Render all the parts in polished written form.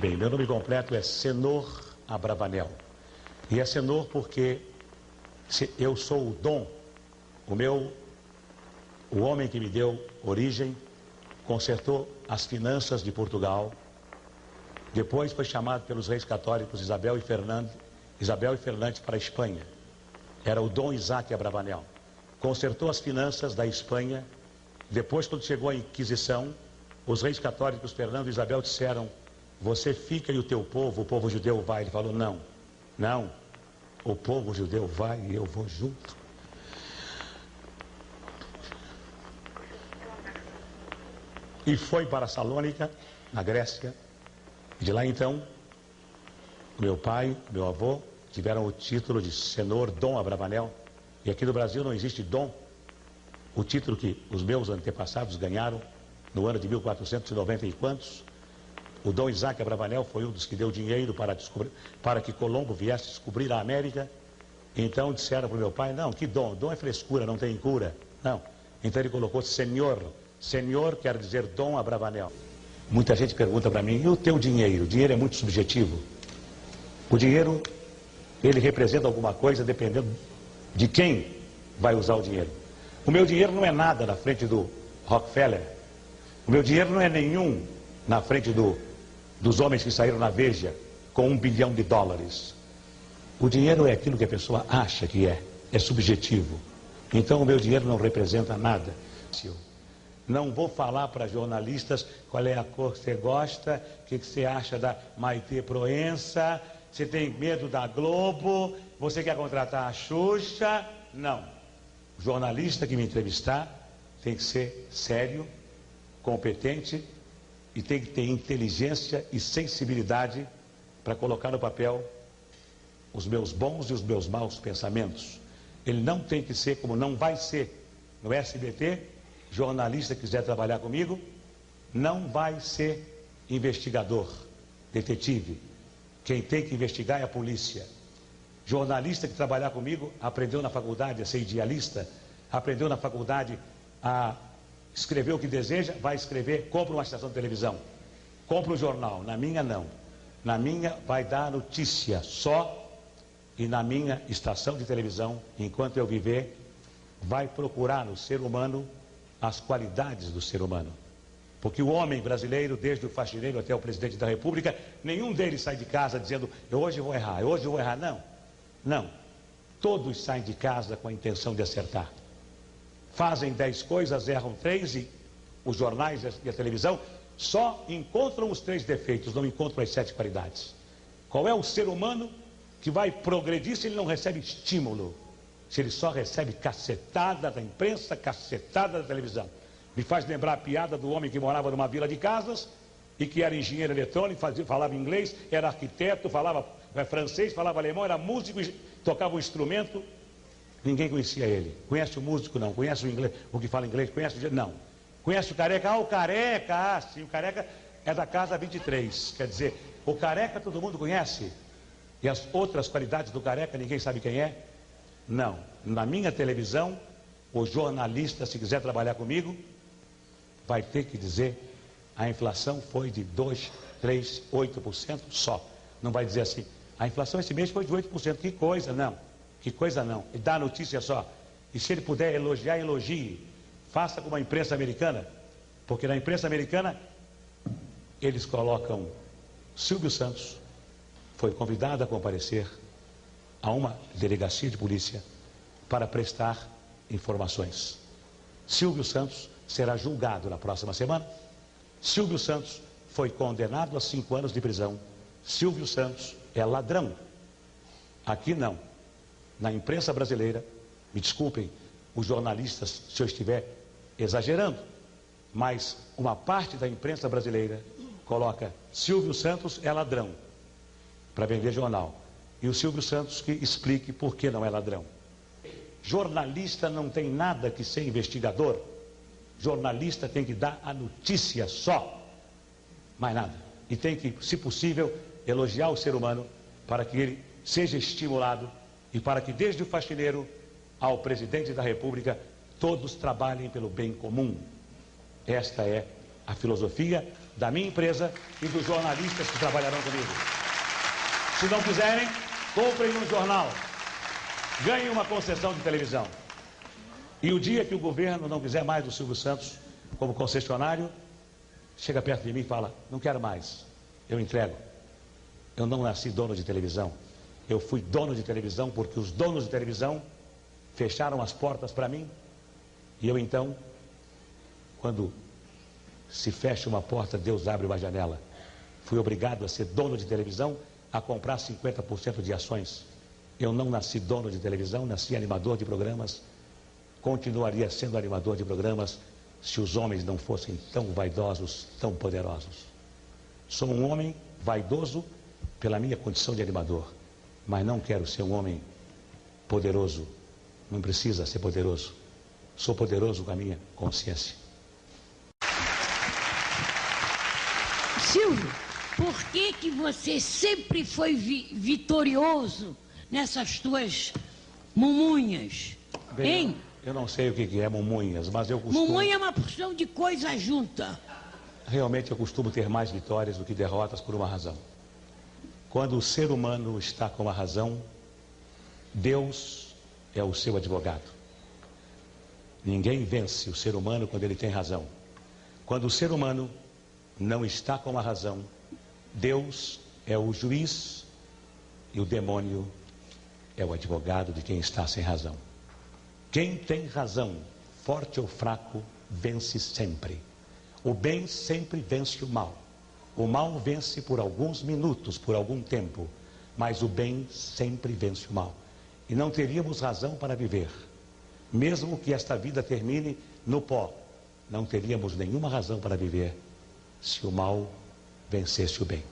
bem, meu nome completo é Senhor Abravanel. E é Senhor porque eu sou o dom, o homem que me deu origem, consertou as finanças de Portugal, depois foi chamado pelos reis católicos Isabel e Fernandes para a Espanha. Era o Dom Isaac Abravanel. Consertou as finanças da Espanha. Depois, quando chegou a Inquisição, os reis católicos Fernando e Isabel disseram: você fica e o teu povo, o povo judeu vai. Ele falou: não, o povo judeu vai e eu vou junto. E foi para Salônica, na Grécia. De lá então, meu pai, meu avô tiveram o título de Senhor Dom Abravanel. E aqui no Brasil não existe dom. O título que os meus antepassados ganharam no ano de 1490 e quantos. O Dom Isaac Abravanel foi um dos que deu dinheiro para que Colombo viesse descobrir a América. Então disseram para o meu pai: não, que dom? Dom é frescura, não tem cura. Não. Então ele colocou Senhor. Senhor quer dizer Dom Abravanel. Muita gente pergunta para mim: e o teu dinheiro? O dinheiro é muito subjetivo. O dinheiro, ele representa alguma coisa dependendo de quem vai usar o dinheiro. O meu dinheiro não é nada na frente do Rockefeller. O meu dinheiro não é nenhum na frente dos homens que saíram na Veja com $1 bilhão. O dinheiro é aquilo que a pessoa acha que é subjetivo. Então o meu dinheiro não representa nada. Não vou falar para jornalistas qual é a cor que você gosta, o que você acha da Maitê Proença, você tem medo da Globo, você quer contratar a Xuxa. Não. O jornalista que me entrevistar tem que ser sério, competente e tem que ter inteligência e sensibilidade para colocar no papel os meus bons e os meus maus pensamentos. Ele não tem que ser, como não vai ser no SBT, jornalista que quiser trabalhar comigo, não vai ser investigador, detetive. Quem tem que investigar é a polícia. Jornalista que trabalhar comigo aprendeu na faculdade a ser idealista, aprendeu na faculdade a escrever o que deseja, vai escrever, compra uma estação de televisão, compra um jornal. Na minha não. Na minha vai dar notícia só, e na minha estação de televisão, enquanto eu viver, vai procurar no ser humano as qualidades do ser humano. Porque o homem brasileiro, desde o faxineiro até o presidente da República, nenhum deles sai de casa dizendo: hoje eu vou errar, hoje eu vou errar. Não. Todos saem de casa com a intenção de acertar. Fazem 10 coisas, erram 3, e os jornais e a televisão só encontram os 3 defeitos, não encontram as 7 qualidades. Qual é o ser humano que vai progredir se ele não recebe estímulo? Se ele só recebe cacetada da imprensa, cacetada da televisão. Me faz lembrar a piada do homem que morava numa vila de casas e que era engenheiro eletrônico, falava inglês, era arquiteto, falava francês, falava alemão, era músico, tocava um instrumento. Ninguém conhecia ele. Conhece o músico? Não. Conhece o inglês? O que fala inglês? Conhece o... Não. Conhece o careca? O careca! Sim, o careca é da casa 23. Quer dizer, o careca todo mundo conhece. E as outras qualidades do careca ninguém sabe quem é? Não. Na minha televisão, o jornalista, se quiser trabalhar comigo, vai ter que dizer: a inflação foi de 2, 3, 8% só. Não vai dizer assim: a inflação esse mês foi de 8%. Que coisa, não. Que coisa não. E dá notícia só. E se ele puder elogiar, elogie. Faça como a imprensa americana. Porque na imprensa americana, eles colocam: Silvio Santos foi convidado a comparecer a uma delegacia de polícia para prestar informações. Silvio Santos será julgado na próxima semana. Silvio Santos foi condenado a 5 anos de prisão. Silvio Santos é ladrão. Aqui não. Na imprensa brasileira, me desculpem os jornalistas se eu estiver exagerando, mas uma parte da imprensa brasileira coloca: Silvio Santos é ladrão, para vender jornal. E o Silvio Santos que explique por que não é ladrão. Jornalista não tem nada que ser investigador. Jornalista tem que dar a notícia só, mais nada. E tem que, se possível, elogiar o ser humano para que ele seja estimulado e para que, desde o faxineiro ao presidente da República, todos trabalhem pelo bem comum. Esta é a filosofia da minha empresa e dos jornalistas que trabalharão comigo. Se não quiserem, comprem um jornal, ganhem uma concessão de televisão. E o dia que o governo não quiser mais do Silvio Santos como concessionário, chega perto de mim e fala, não quero mais, eu entrego. Eu não nasci dono de televisão, eu fui dono de televisão porque os donos de televisão fecharam as portas para mim. E eu então, quando se fecha uma porta, Deus abre uma janela. Fui obrigado a ser dono de televisão, a comprar 50% de ações. Eu não nasci dono de televisão, nasci animador de programas. Continuaria sendo animador de programas se os homens não fossem tão vaidosos, tão poderosos. Sou um homem vaidoso pela minha condição de animador, mas não quero ser um homem poderoso. Não precisa ser poderoso. Sou poderoso com a minha consciência. Silvio, por que você sempre foi vitorioso nessas tuas mumunhas? Bem, hein? Eu não sei o que é mumunhas, mas eu costumo... Mumunha é uma porção de coisa junta. Realmente eu costumo ter mais vitórias do que derrotas por uma razão. Quando o ser humano está com a razão, Deus é o seu advogado. Ninguém vence o ser humano quando ele tem razão. Quando o ser humano não está com a razão, Deus é o juiz e o demônio é o advogado de quem está sem razão. Quem tem razão, forte ou fraco, vence sempre. O bem sempre vence o mal. O mal vence por alguns minutos, por algum tempo, mas o bem sempre vence o mal. E não teríamos razão para viver. Mesmo que esta vida termine no pó, não teríamos nenhuma razão para viver se o mal vencesse o bem.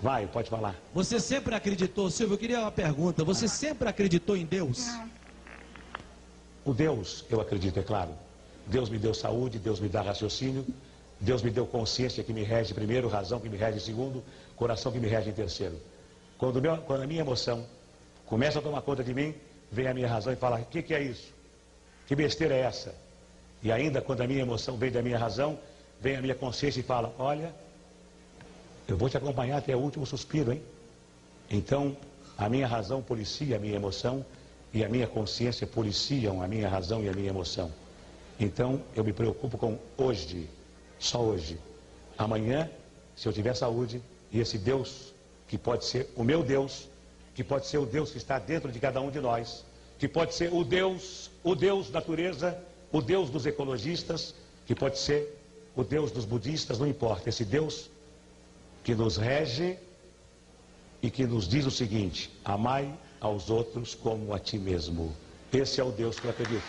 Vai, pode falar. Você sempre acreditou, Silvio, eu queria uma pergunta. Você sempre acreditou em Deus? O Deus, eu acredito, é claro. Deus me deu saúde, Deus me dá raciocínio, Deus me deu consciência que me rege primeiro, razão que me rege segundo, coração que me rege em terceiro. Quando a minha emoção começa a tomar conta de mim, vem a minha razão e fala, o que é isso? Que besteira é essa? E ainda quando a minha emoção vem da minha razão, vem a minha consciência e fala, olha, eu vou te acompanhar até o último suspiro, hein? Então, a minha razão policia a minha emoção e a minha consciência policiam a minha razão e a minha emoção. Então, eu me preocupo com hoje, só hoje. Amanhã, se eu tiver saúde, e esse Deus, que pode ser o meu Deus, que pode ser o Deus que está dentro de cada um de nós, que pode ser o Deus natureza, o Deus dos ecologistas, que pode ser o Deus dos budistas, não importa. Esse Deus que nos rege e que nos diz o seguinte, amai aos outros como a ti mesmo. Esse é o Deus que eu acredito.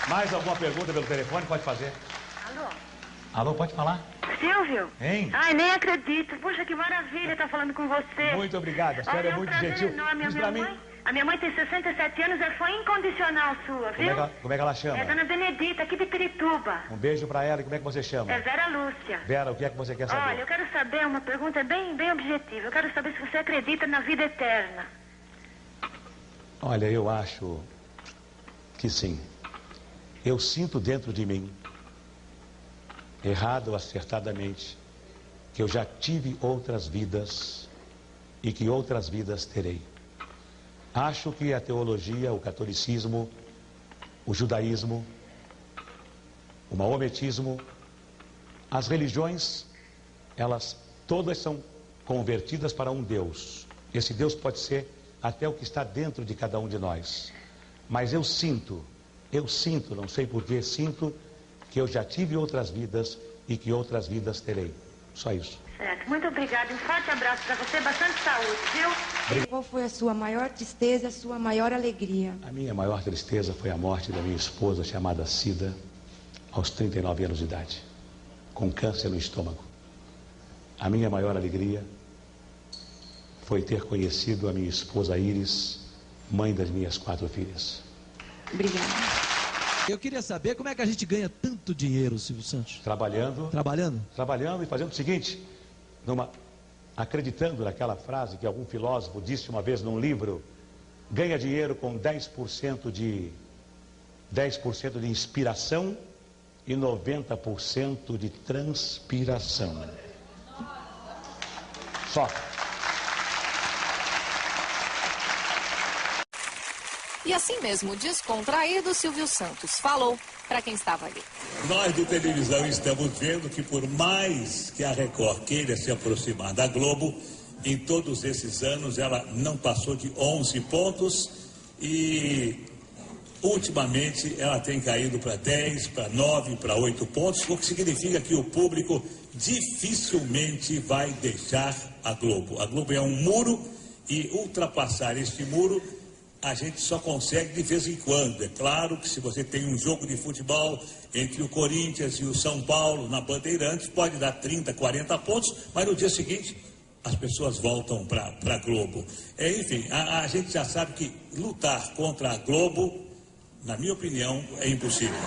Mais alguma pergunta pelo telefone? Pode fazer. Alô? Alô, pode falar? Silvio? Hein? Ai, nem acredito. Puxa, que maravilha estar falando com você. Muito obrigado, a senhora é muito gentil. Enorme. Diz pra mim... A minha mãe tem 67 anos, ela foi incondicional sua, viu? Como é que ela chama? É Dona Benedita, aqui de Pirituba. Um beijo pra ela e como é que você chama? É Vera Lúcia. Vera, o que é que você quer saber? Olha, eu quero saber uma pergunta bem objetiva. Eu quero saber se você acredita na vida eterna. Olha, eu acho que sim. Eu sinto dentro de mim, errado ou acertadamente, que eu já tive outras vidas e que outras vidas terei. Acho que a teologia, o catolicismo, o judaísmo, o maometismo, as religiões, elas todas são convertidas para um Deus. Esse Deus pode ser até o que está dentro de cada um de nós. Mas eu sinto, não sei porquê, sinto que eu já tive outras vidas e que outras vidas terei. Só isso. Certo, muito obrigada. Um forte abraço para você, bastante saúde, viu? Qual foi a sua maior tristeza, a sua maior alegria? A minha maior tristeza foi a morte da minha esposa, chamada Cida, aos 39 anos de idade, com câncer no estômago. A minha maior alegria foi ter conhecido a minha esposa Iris, mãe das minhas 4 filhas. Obrigada. Eu queria saber como é que a gente ganha tanto dinheiro, Silvio Santos. Trabalhando e fazendo o seguinte, acreditando naquela frase que algum filósofo disse uma vez num livro, ganha dinheiro com 10% de inspiração e 90% de transpiração. Só. E assim mesmo, descontraído, Silvio Santos falou para quem estava ali. Nós de televisão estamos vendo que por mais que a Record queira se aproximar da Globo, em todos esses anos ela não passou de 11 pontos e ultimamente ela tem caído para 10, para 9, para 8 pontos, o que significa que o público dificilmente vai deixar a Globo. A Globo é um muro e ultrapassar este muro a gente só consegue de vez em quando. É claro que se você tem um jogo de futebol entre o Corinthians e o São Paulo na Bandeirantes, pode dar 30, 40 pontos, mas no dia seguinte as pessoas voltam para a Globo. Enfim, a gente já sabe que lutar contra a Globo, na minha opinião, é impossível.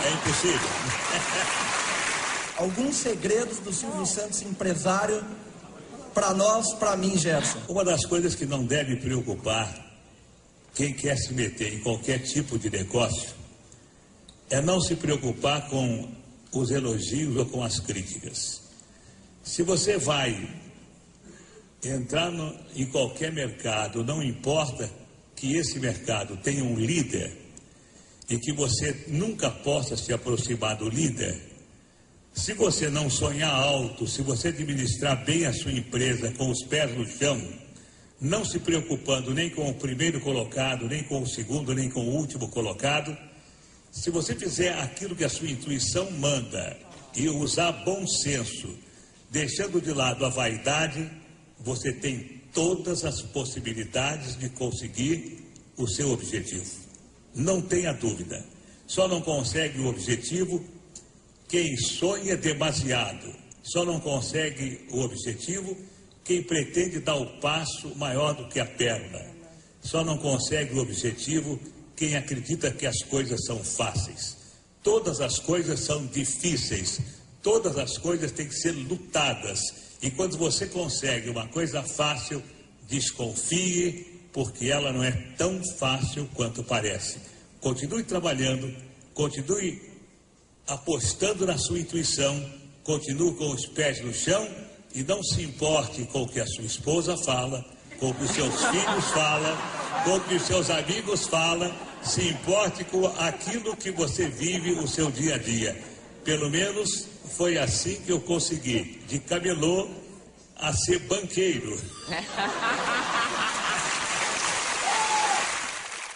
É impossível. Alguns segredos do Silvio Santos, empresário, para nós, para mim, Gerson. Uma das coisas que não deve preocupar quem quer se meter em qualquer tipo de negócio é não se preocupar com os elogios ou com as críticas. Se você vai entrar em qualquer mercado, não importa que esse mercado tenha um líder e que você nunca possa se aproximar do líder, se você não sonhar alto, se você administrar bem a sua empresa com os pés no chão, não se preocupando nem com o primeiro colocado, nem com o segundo, nem com o último colocado, se você fizer aquilo que a sua intuição manda e usar bom senso, deixando de lado a vaidade, você tem todas as possibilidades de conseguir o seu objetivo. Não tenha dúvida. Só não consegue o objetivo quem sonha demasiado. Só não consegue o objetivo quem pretende dar o passo maior do que a perna. Só não consegue o objetivo quem acredita que as coisas são fáceis. Todas as coisas são difíceis. Todas as coisas têm que ser lutadas. E quando você consegue uma coisa fácil, desconfie, porque ela não é tão fácil quanto parece. Continue trabalhando, continue apostando na sua intuição, continue com os pés no chão e não se importe com o que a sua esposa fala, com o que os seus filhos falam, com o que os seus amigos falam, se importe com aquilo que você vive o seu dia a dia. Pelo menos foi assim que eu consegui, de camelô a ser banqueiro.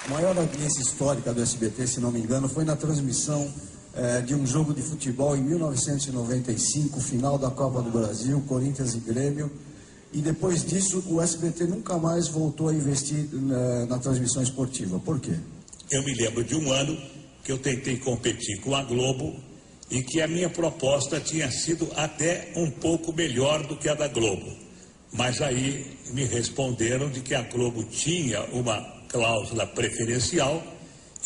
A maior audiência histórica do SBT, se não me engano, foi na transmissão de um jogo de futebol em 1995, final da Copa do Brasil, Corinthians e Grêmio. E depois disso, o SBT nunca mais voltou a investir na transmissão esportiva. Por quê? Eu me lembro de um ano que eu tentei competir com a Globo e que a minha proposta tinha sido até um pouco melhor do que a da Globo. Mas aí me responderam de que a Globo tinha uma cláusula preferencial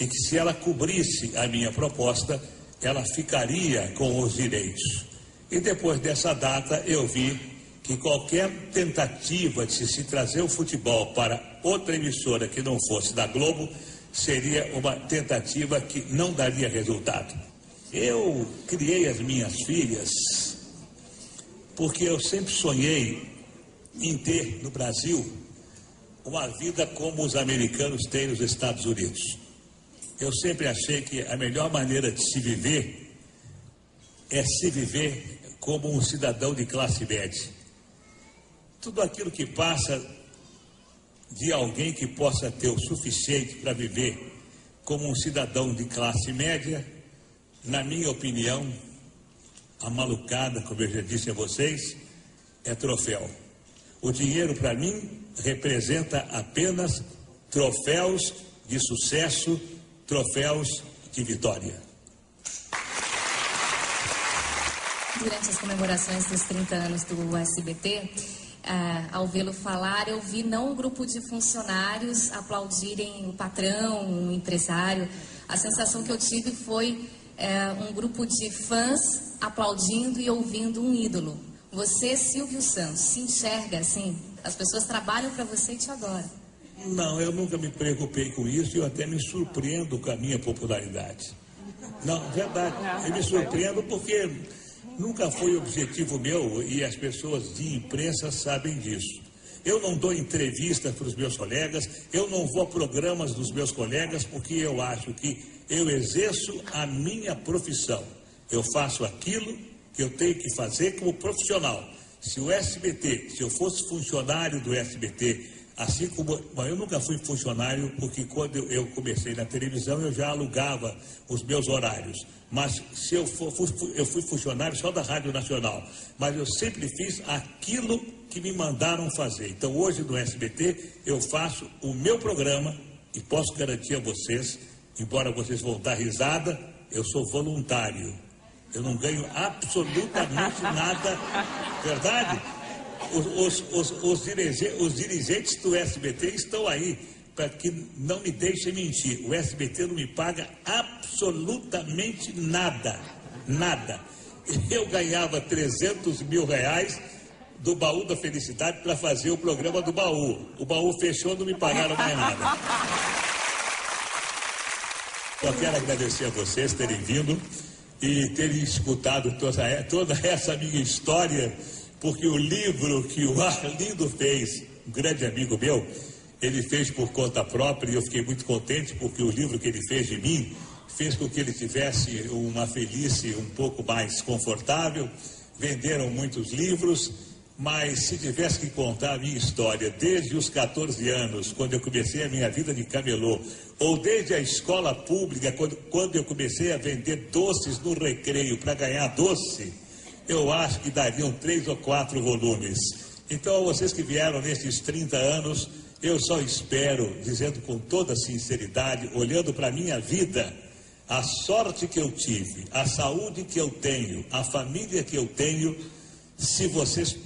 e que se ela cobrisse a minha proposta, ela ficaria com os direitos. E depois dessa data eu vi que qualquer tentativa de se trazer o futebol para outra emissora que não fosse da Globo seria uma tentativa que não daria resultado. Eu criei as minhas filhas porque eu sempre sonhei em ter no Brasil uma vida como os americanos têm nos Estados Unidos. Eu sempre achei que a melhor maneira de se viver é se viver como um cidadão de classe média. Tudo aquilo que passa de alguém que possa ter o suficiente para viver como um cidadão de classe média, na minha opinião, a malucada, como eu já disse a vocês, é troféu. O dinheiro, para mim, representa apenas troféus de sucesso, troféus de vitória. Durante as comemorações dos 30 anos do SBT, ao vê-lo falar, eu vi não um grupo de funcionários aplaudirem o patrão, o empresário. A sensação que eu tive foi um grupo de fãs aplaudindo e ouvindo um ídolo. Você, Silvio Santos, se enxerga assim? As pessoas trabalham para você e te adoram. Não, eu nunca me preocupei com isso e eu até me surpreendo com a minha popularidade. Não, verdade, eu me surpreendo porque nunca foi objetivo meu e as pessoas de imprensa sabem disso. Eu não dou entrevistas para os meus colegas, eu não vou a programas dos meus colegas porque eu acho que eu exerço a minha profissão. Eu faço aquilo que eu tenho que fazer como profissional. Se o SBT, se eu fosse funcionário do SBT, assim como... Bom, eu nunca fui funcionário porque quando eu comecei na televisão eu já alugava os meus horários. Mas se eu fui funcionário só da Rádio Nacional. Mas eu sempre fiz aquilo que me mandaram fazer. Então hoje no SBT eu faço o meu programa e posso garantir a vocês, embora vocês vão dar risada, eu sou voluntário. Eu não ganho absolutamente nada, verdade? Os dirigentes do SBT estão aí para que não me deixem mentir. O SBT não me paga absolutamente nada, nada. Eu ganhava 300 mil reais do Baú da Felicidade para fazer o programa do Baú. O Baú fechou, não me pagaram mais nada. Só quero agradecer a vocês terem vindo e terem escutado toda essa minha história, porque o livro que o Arlindo fez, um grande amigo meu, ele fez por conta própria e eu fiquei muito contente porque o livro que ele fez de mim fez com que ele tivesse uma velhice um pouco mais confortável. Venderam muitos livros, mas se tivesse que contar a minha história desde os 14 anos, quando eu comecei a minha vida de camelô, ou desde a escola pública, quando eu comecei a vender doces no recreio para ganhar doce, eu acho que dariam 3 ou 4 volumes. Então, vocês que vieram nesses 30 anos, eu só espero, dizendo com toda sinceridade, olhando para a minha vida, a sorte que eu tive, a saúde que eu tenho, a família que eu tenho, se vocês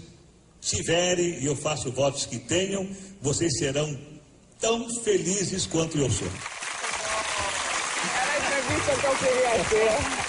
tiverem, e eu faço votos que tenham, vocês serão tão felizes quanto eu sou. Era a entrevista que eu queria ter.